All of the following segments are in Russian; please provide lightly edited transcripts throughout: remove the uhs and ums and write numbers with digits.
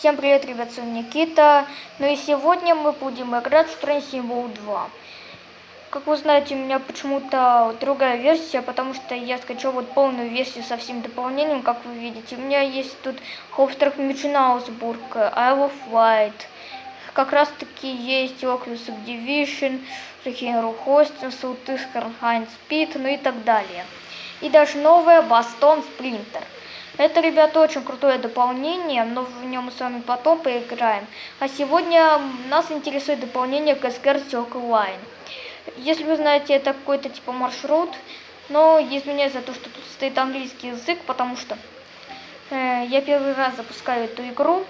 Всем привет, ребят, с вами Никита. Ну и сегодня мы будем играть в Train Sim 2. Как вы знаете, у меня почему-то другая версия, потому что я скачал вот полную версию со всем дополнением, как вы видите. У меня есть тут Hofstra Миченаусбург, Isle of Wight. Как раз таки есть Oculus Division, Hero Hosting, Southeastern High Speed, ну и так далее. И даже новая Boston Sprinter. Это, ребята, очень крутое дополнение, но в нем мы с вами потом поиграем. А сегодня нас интересует дополнение к SKR Circle Line. Если вы знаете, это какой-то типа маршрут, но извиняюсь за то, что тут стоит английский язык, потому что я первый раз запускаю эту игру,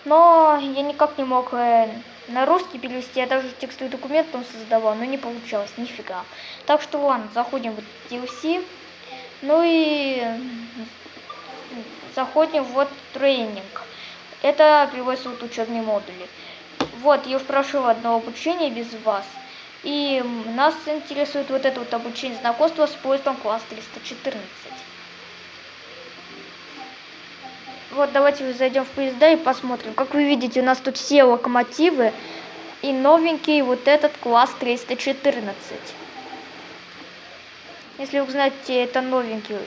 но я никак не мог на русский перевести, я даже текстовый документ там создавал, но не получалось, нифига. Так что ладно, заходим в DLC, ну и заходим в вот тренинг. Это приводится вот учебные модули. Вот, я уже прошел одно обучение без вас. И нас интересует вот это вот обучение знакомства с поездом класс 314. Вот, давайте зайдем в поезда и посмотрим. Как вы видите, у нас тут все локомотивы и новенький вот этот класс 314. Если вы знаете, это новенький,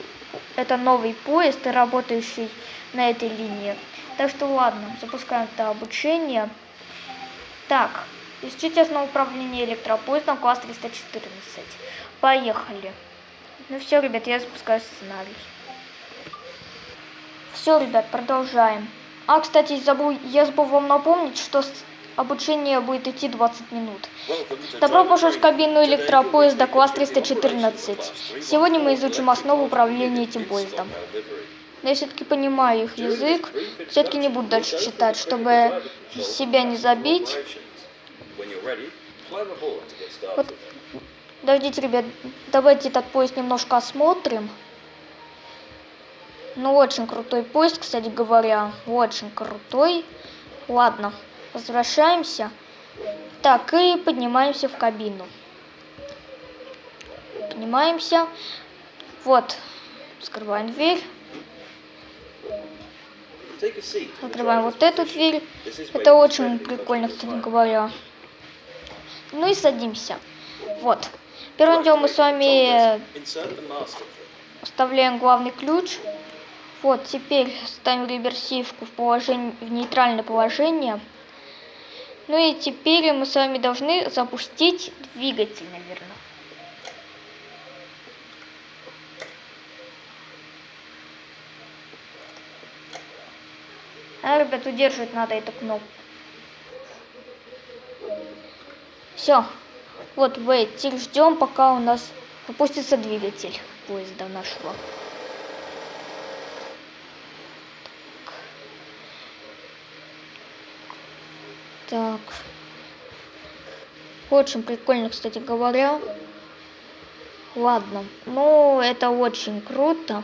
это новый поезд, работающий на этой линии. Так что ладно, запускаем это обучение. Так, изучите основу управления электропоездом класс 314. Поехали. Ну все, ребят, я запускаю сценарий. Все, ребят, продолжаем. А, кстати, я забыл вам напомнить, что обучение будет идти 20 минут. Добро пожаловать в кабину электропоезда класс 314. Сегодня мы изучим основу управления этим поездом. Но я все-таки понимаю их язык, все-таки не буду дальше читать, чтобы себя не забить. Вот, подождите, ребят, давайте этот поезд немножко осмотрим. Ну, очень крутой поезд, кстати говоря, очень крутой. Ладно, возвращаемся. Так, и поднимаемся в кабину. Поднимаемся. Вот, скрываем дверь. Открываем вот эту дверь. Это очень прикольно, кстати говоря. Ну и садимся. Вот. Первым делом мы с вами вставляем главный ключ. Вот, теперь ставим реверсивку в нейтральное положение. Ну и теперь мы с вами должны запустить двигатель, наверное. А, ребят, удерживать надо эту кнопку. Все. Вот, wait, теперь ждем, пока у нас запустится двигатель поезда нашего. Так. Очень прикольно, кстати говоря. Ладно. Ну, это очень круто.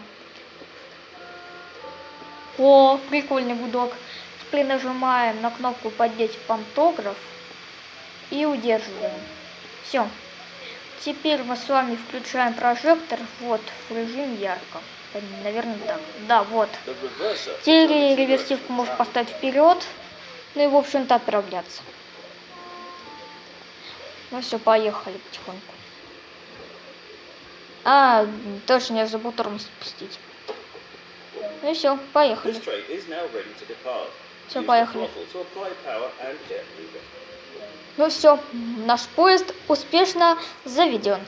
О, прикольный гудок. Теперь нажимаем на кнопку «Поднять пантограф» и удерживаем. Все. Теперь мы с вами включаем прожектор вот в режим ярко. Наверное, так. Да, вот. Теперь реверсивку можно поставить вперед. Ну и, в общем-то, отправляться. Ну все, поехали потихоньку. А, точно, я забыл тормоз спустить. Ну и все, поехали. Все, поехали. Ну все, наш поезд успешно заведен.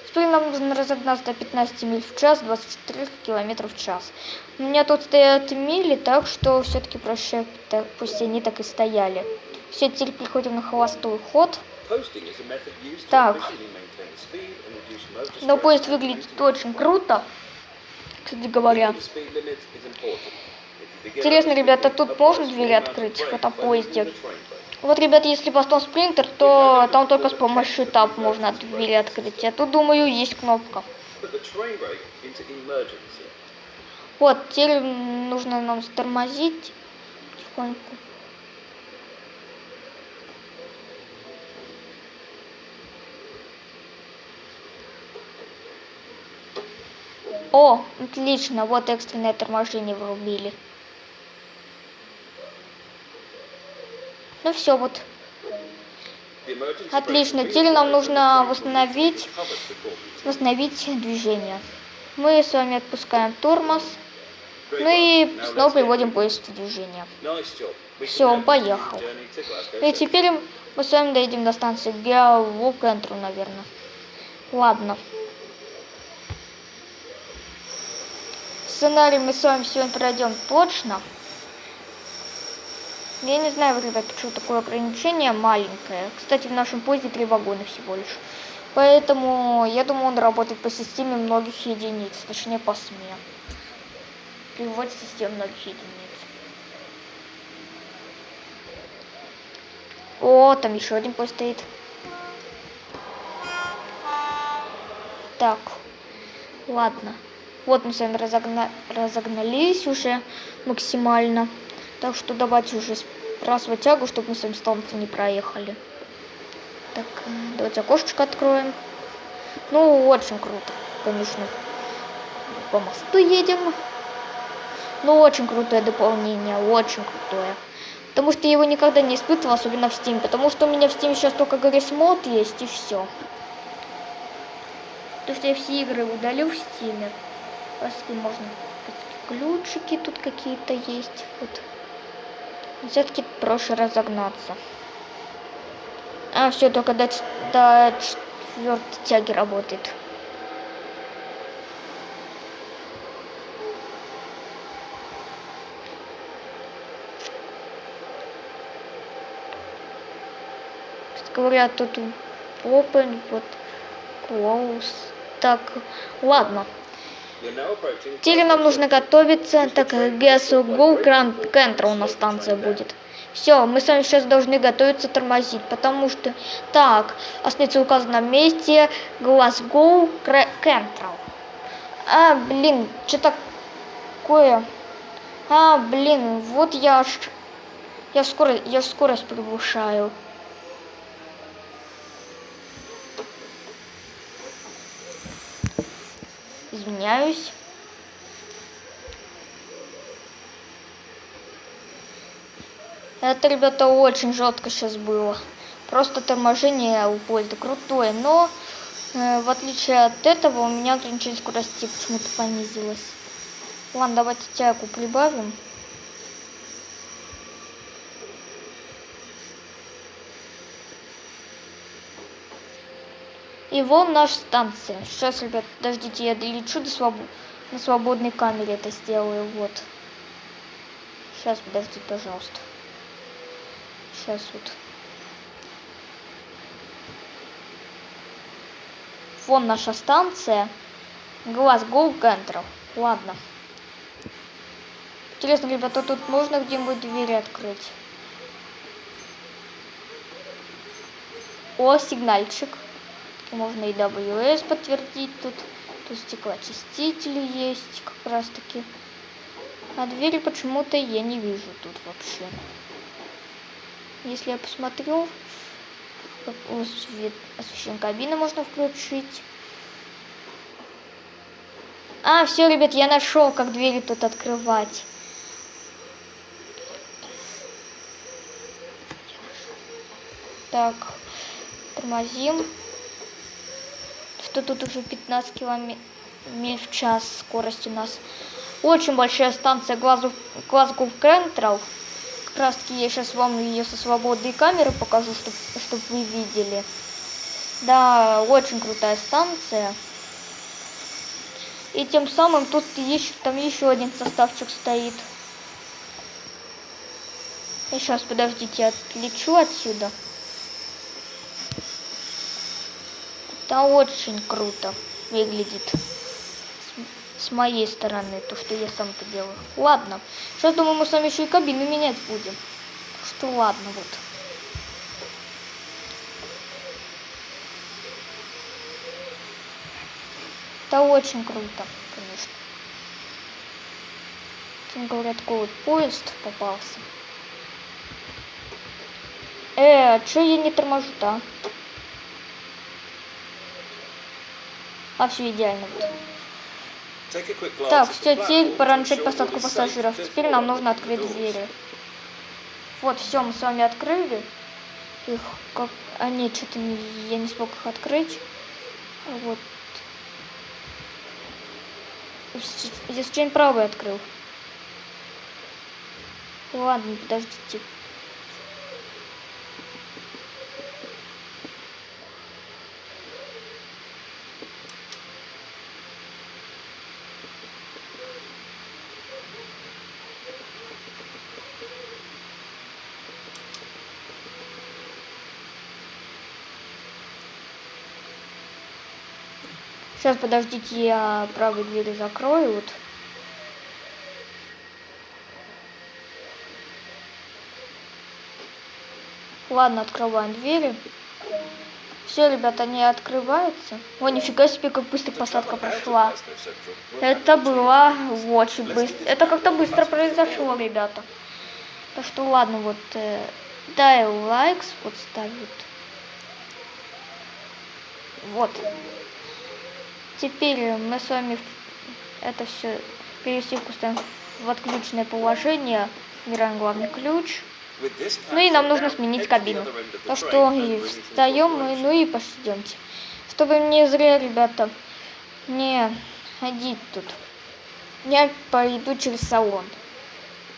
Теперь нам нужно разогнаться до 15 миль в час, 24 км в час. У меня тут стоят мили, так что все-таки проще, пусть они так и стояли. Все, теперь переходим на холостой ход. Так. Но поезд выглядит очень круто, кстати говоря. Интересно, ребята, тут можно двери открыть в этом поезде? Вот, ребята, если Boston Sprinter, то там только с помощью тап можно двери открыть. А тут, думаю, есть кнопка. Вот, теперь нужно нам затормозить тихонько. О, отлично, вот экстренное торможение врубили. Ну все, вот. Отлично. Теперь нам нужно восстановить движение. Мы с вами отпускаем тормоз. Ну и снова приводим поезд в движение. Все, он поехал. И теперь мы с вами доедем до станции Геолокентру, наверное. Ладно. Сценарий мы с вами сегодня пройдем точно. Я не знаю, ребят, почему такое ограничение маленькое. Кстати, в нашем поезде 3 вагона всего лишь. Поэтому, я думаю, он работает по системе многих единиц. Точнее, по СМЕ. Приводит систему многих единиц. О, там еще один поезд стоит. Так, ладно. Вот мы с вами разогнались уже максимально. Так что давайте уже сбрасывать тягу, чтобы мы с вами станцию не проехали. Так, давайте окошечко откроем. Ну, очень круто, конечно. По мосту едем. Ну, очень крутое дополнение, очень крутое. Потому что я его никогда не испытывал, особенно в Steam. Потому что у меня в Steam сейчас только Garry's Mod есть, и все. Потому что я все игры удалил в Steam. Можно ключики тут какие-то есть. Вот. Все-таки проще разогнаться. А, все, только до 4-й тяги работает. Говорят, тут open, вот close. Так, ладно. Теперь нам нужно готовиться, так как Glasgow Central у нас станция будет. Все, мы с вами сейчас должны готовиться тормозить, потому что... Так, остается указано на месте Glasgow Central. А, блин, что такое? А, блин, вот я скорость превышаю. Извиняюсь. Это, ребята, очень жестко сейчас было. Просто торможение у поезда крутое. Но, в отличие от этого, у меня ограничение скорости почему-то понизилось. Ладно, давайте тягу прибавим. И вон наша станция. Сейчас, ребят, подождите, я долечу на свободной камере это сделаю. Вот. Сейчас, подождите, пожалуйста. Сейчас вот. Вон наша станция. Glasgow Central. Ладно. Интересно, ребята, тут можно где-нибудь двери открыть? О, сигнальчик. Можно и WS подтвердить тут. Тут стеклоочистители есть как раз таки. А двери почему-то я не вижу тут вообще. Если я посмотрю, освещение кабины можно включить. А, все, ребят, я нашел, как двери тут открывать. Так, тормозим. Что тут уже 15 миль в час скорость у нас. Очень большая станция Glasgow Central. Как раз таки я сейчас вам ее со свободной камеры покажу, чтобы вы видели. Да, очень крутая станция. И тем самым тут там еще один составчик стоит. И сейчас, подождите, отлечу отсюда. Это очень круто выглядит с моей стороны, то, что я сам-то делаю. Ладно, сейчас, думаю, мы с вами еще и кабину менять будем. Что ладно, вот. Это очень круто, конечно. Тем говорят, такой вот поезд попался. Что я не торможу-то? А все идеально вот. Так, все, теперь пора начать посадку пассажиров. Теперь нам нужно открыть двери. Вот, все, мы с вами открыли их. Как... А нет, что-то я не смог их открыть. Вот. Я случайно правый открыл. Ладно, подождите. Сейчас, подождите, я правой двери закрою. Вот. Ладно, открываем двери. Все, ребята, они открываются. О, нифига себе, как быстро посадка прошла. Это было очень быстро. Это как-то быстро произошло, ребята. Так что ладно, вот дай лайкс, вот ставят. Вот. Теперь мы с вами это все пересилку ставим в отключенное положение. Убираем главный ключ. Ну и нам нужно сменить кабину. Так что встаем, ну и пойдемте. Чтобы мне зря, ребята, не ходить тут. Я пойду через салон.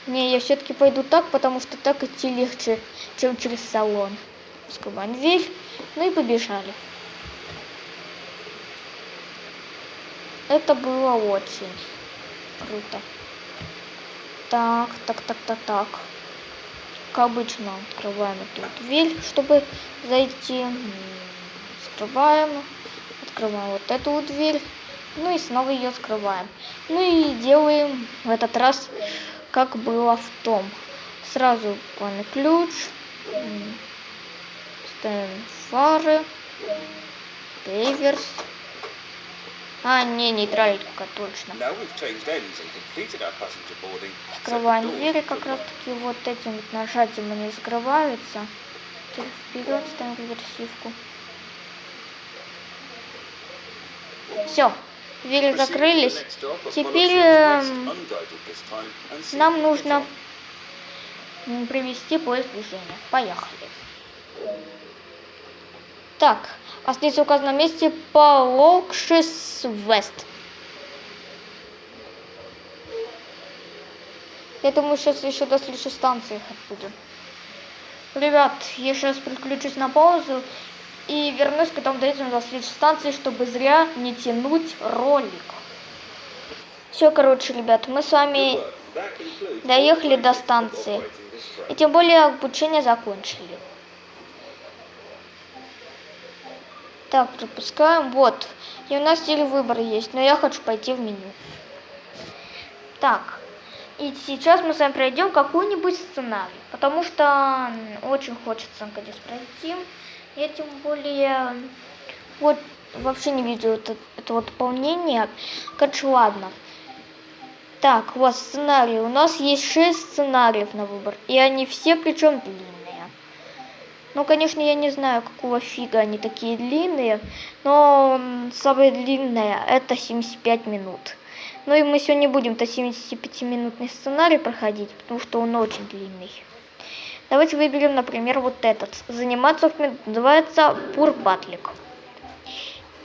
Не, я все-таки пойду так, потому что так идти легче, чем через салон. Скрываем дверь, ну и побежали. Это было очень круто. Так. Как обычно, открываем эту дверь, чтобы зайти. Скрываем. Открываем вот эту вот дверь. Ну и снова ее скрываем. Ну и делаем в этот раз, как было в том. Сразу главный ключ. Ставим фары. Реверс. А, не, нейтралька, точно. Открываем двери, как раз таки вот этим вот нажатием они закрываются. Теперь вперед ставим реверсивку. Все, двери закрылись. Теперь нам нужно привести поезд движения. Поехали. Так, остается указано на месте Полокшис Вест. Я думаю, сейчас еще до следующей станции ехать будем. Ребят, я сейчас переключусь на паузу и вернусь, когда мы доедем до следующей станции, чтобы зря не тянуть ролик. Все, короче, ребят, мы с вами доехали до станции. И тем более обучение закончили. Так, пропускаем. Вот. И у нас теперь выбор есть, но я хочу пойти в меню. Так. И сейчас мы с вами пройдем какой-нибудь сценарий. Потому что очень хочется наконец пройти. Я тем более вот вообще не видел это вот дополнение. Короче, ладно. Так, вот сценарий. У нас есть 6 сценариев на выбор. И они все причем длинные. Ну, конечно, я не знаю, какого фига они такие длинные, но самое длинное это 75 минут. Ну и мы сегодня будем-то 75-минутный сценарий проходить, потому что он очень длинный. Давайте выберем, например, вот этот. Заниматься называется Пурпатлик.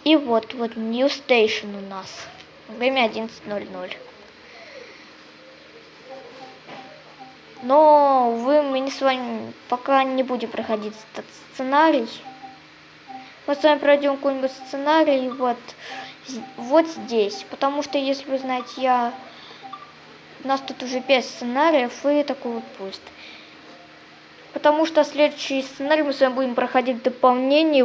И вот New Station у нас. Время 11:00. Но, увы, мы с вами пока не будем проходить этот сценарий. Мы с вами пройдем какой-нибудь сценарий вот здесь. Потому что, если вы знаете, у нас тут уже 5 сценариев и такой вот поезд. Потому что следующий сценарий мы с вами будем проходить в дополнении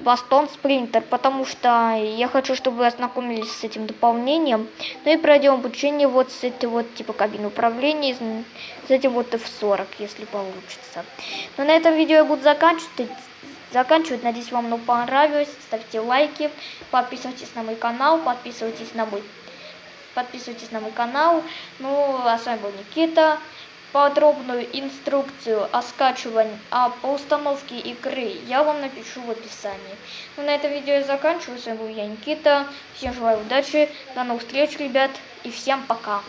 Бостон Спринтер, потому что я хочу, чтобы вы ознакомились с этим дополнением. Ну и пройдем обучение вот с этой вот типа кабины управления, с этим вот F40, если получится. Но на этом видео я буду заканчивать. Надеюсь, вам оно понравилось. Ставьте лайки, подписывайтесь на мой канал, подписывайтесь на мой канал. Ну, а с вами был Никита. Подробную инструкцию по установке игры я вам напишу в описании. Ну, на этом видео я заканчиваю. С вами был я, Никита. Всем желаю удачи, до новых встреч, ребят, и всем пока.